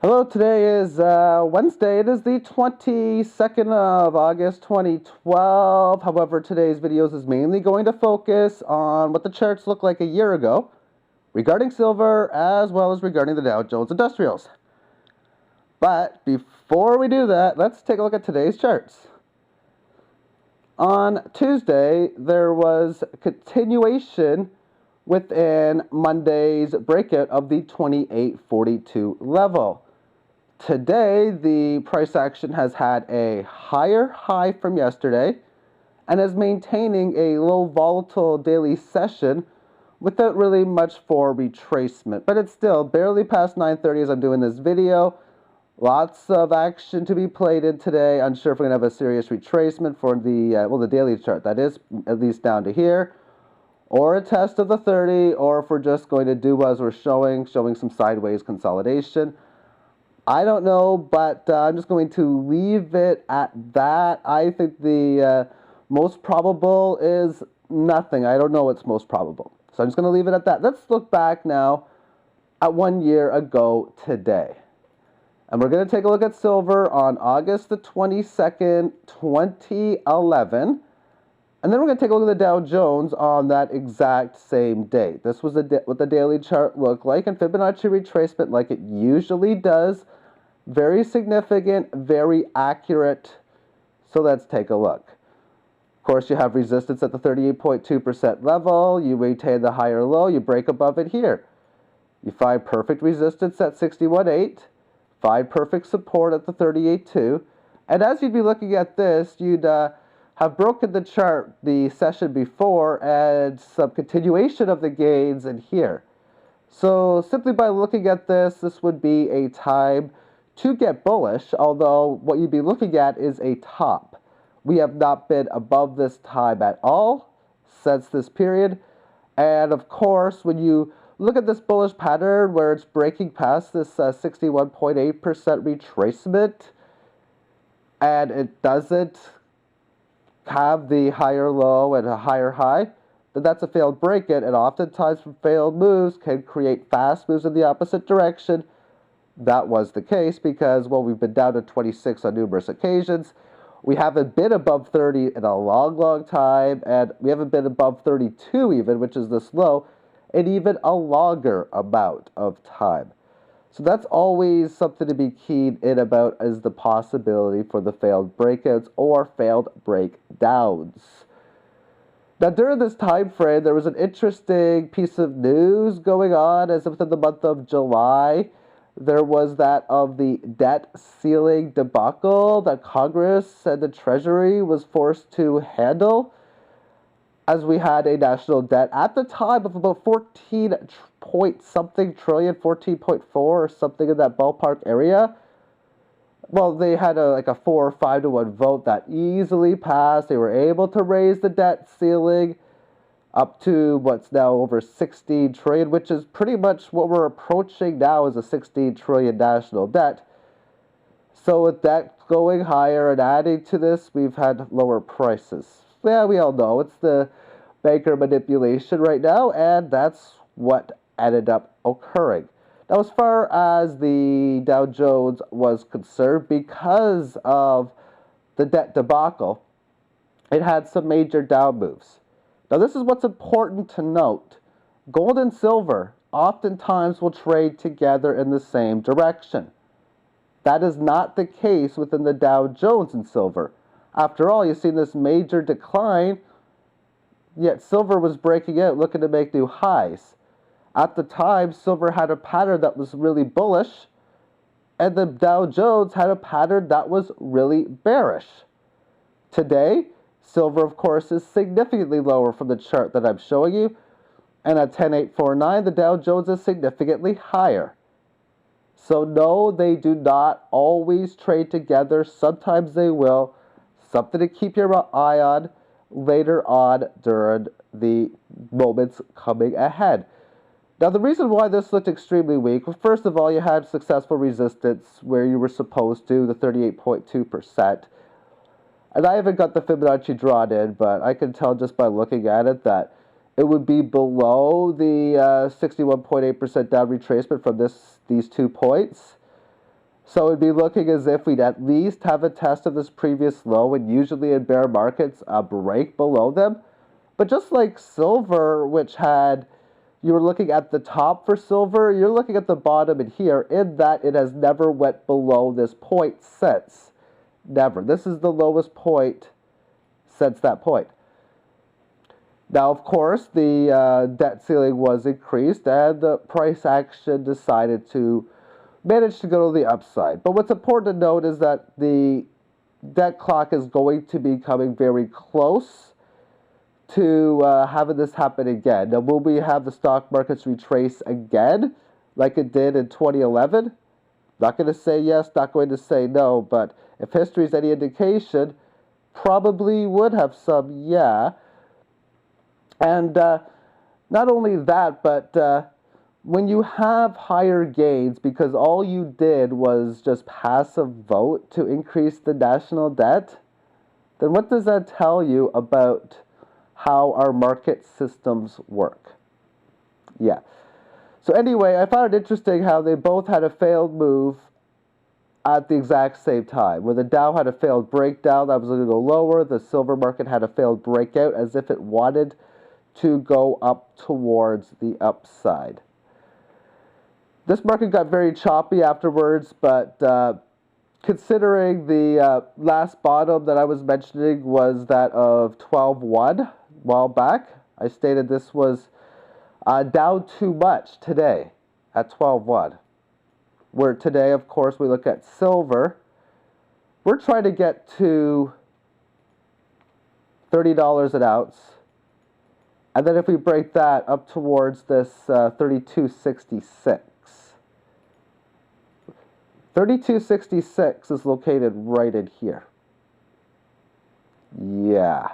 Hello, today is Wednesday. It is the 22nd of August 2012. However, today's videos is mainly going to focus on what the charts looked like a year ago regarding silver as well as regarding the Dow Jones Industrials. But before we do that, let's take a look at today's charts. On Tuesday, there was continuation within Monday's breakout of the 2842 level. Today, the price action has had a higher high from yesterday and is maintaining a low volatile daily session without really much for retracement. But it's still barely past 9:30 as I'm doing this video. Lots of action to be played in today. Unsure if we're going to have a serious retracement for the daily chart, that is, at least down to here, or a test of the 30, or if we're just going to do as we're showing some sideways consolidation. I don't know, but I'm just going to leave it at that. I think the most probable is nothing. I don't know what's most probable. So I'm just going to leave it at that. Let's look back now at 1 year ago today. And we're going to take a look at silver on August the 22nd, 2011. And then we're going to take a look at the Dow Jones on that exact same date. This was what the daily chart looked like, and Fibonacci retracement, like it usually does. Very significant, very accurate. So let's take a look. Of course, you have resistance at the 38.2% level. You maintain the higher low. You break above it here. You find perfect resistance at 61.8. Find perfect support at the 38.2. And as you'd be looking at this, you'd have broken the chart the session before and some continuation of the gains in here. So simply by looking at this, this would be a time to get bullish, although what you'd be looking at is a top. We have not been above this time at all since this period. And of course, when you look at this bullish pattern where it's breaking past this 61.8% retracement, and it doesn't have the higher low and a higher high, then that's a failed breakout. And oftentimes from failed moves can create fast moves in the opposite direction. That was the case because, well, we've been down to 26 on numerous occasions. We haven't been above 30 in a long time, and we haven't been above 32 even, which is this low, in even a longer amount of time. So that's always something to be keyed in about, is the possibility for the failed breakouts or failed breakdowns. Now, during this time frame, there was an interesting piece of news going on as within the month of July. There was that of the debt ceiling debacle that Congress and the Treasury was forced to handle, as we had a national debt at the time of about 14 point something trillion, 14.4 or something in that ballpark area. Well, they had like a 4 or 5 to 1 vote that easily passed. They were able to raise the debt ceiling up to what's now over 16 trillion, which is pretty much what we're approaching now as a 16 trillion national debt. So with that going higher and adding to this, we've had lower prices. Yeah, we all know it's the banker manipulation right now, and that's what ended up occurring. Now, as far as the Dow Jones was concerned, because of the debt debacle, it had some major down moves. Now, this is what's important to note. Gold and silver oftentimes will trade together in the same direction. That is not the case within the Dow Jones and silver. After all, you've seen this major decline, yet silver was breaking out, looking to make new highs. At the time, silver had a pattern that was really bullish, and the Dow Jones had a pattern that was really bearish. Today, silver, of course, is significantly lower from the chart that I'm showing you, and at 10,849, the Dow Jones is significantly higher. So no, they do not always trade together. Sometimes they will. Something to keep your eye on later on during the moments coming ahead. Now, the reason why this looked extremely weak, well, first of all, you had successful resistance where you were supposed to, the 38.2%. And I haven't got the Fibonacci drawn in, but I can tell just by looking at it that it would be below the 61.8% down retracement from these 2 points. So it'd be looking as if we'd at least have a test of this previous low, and usually in bear markets, a break below them. But just like silver, which had, you were looking at the top for silver, you're looking at the bottom in here, in that it has never went below this point since. Never. This is the lowest point since that point. Now, of course, the debt ceiling was increased, and the price action decided to manage to go to the upside. But what's important to note is that the debt clock is going to be coming very close to having this happen again. Now, will we have the stock markets retrace again like it did in 2011? Not going to say yes, not going to say no, but if history is any indication, probably would have some yeah. And not only that, but when you have higher gains, because all you did was just pass a vote to increase the national debt, then what does that tell you about how our market systems work? Yeah. So anyway, I found it interesting how they both had a failed move at the exact same time. Where the Dow had a failed breakdown that was going to go lower, the silver market had a failed breakout as if it wanted to go up towards the upside. This market got very choppy afterwards, but considering the last bottom that I was mentioning was that of 12.1 a while back, I stated this was down too much today at 12.1. Where today, of course, we look at silver. We're trying to get to $30 an ounce. And then if we break that up towards this 32.66. 32.66 is located right in here. Yeah.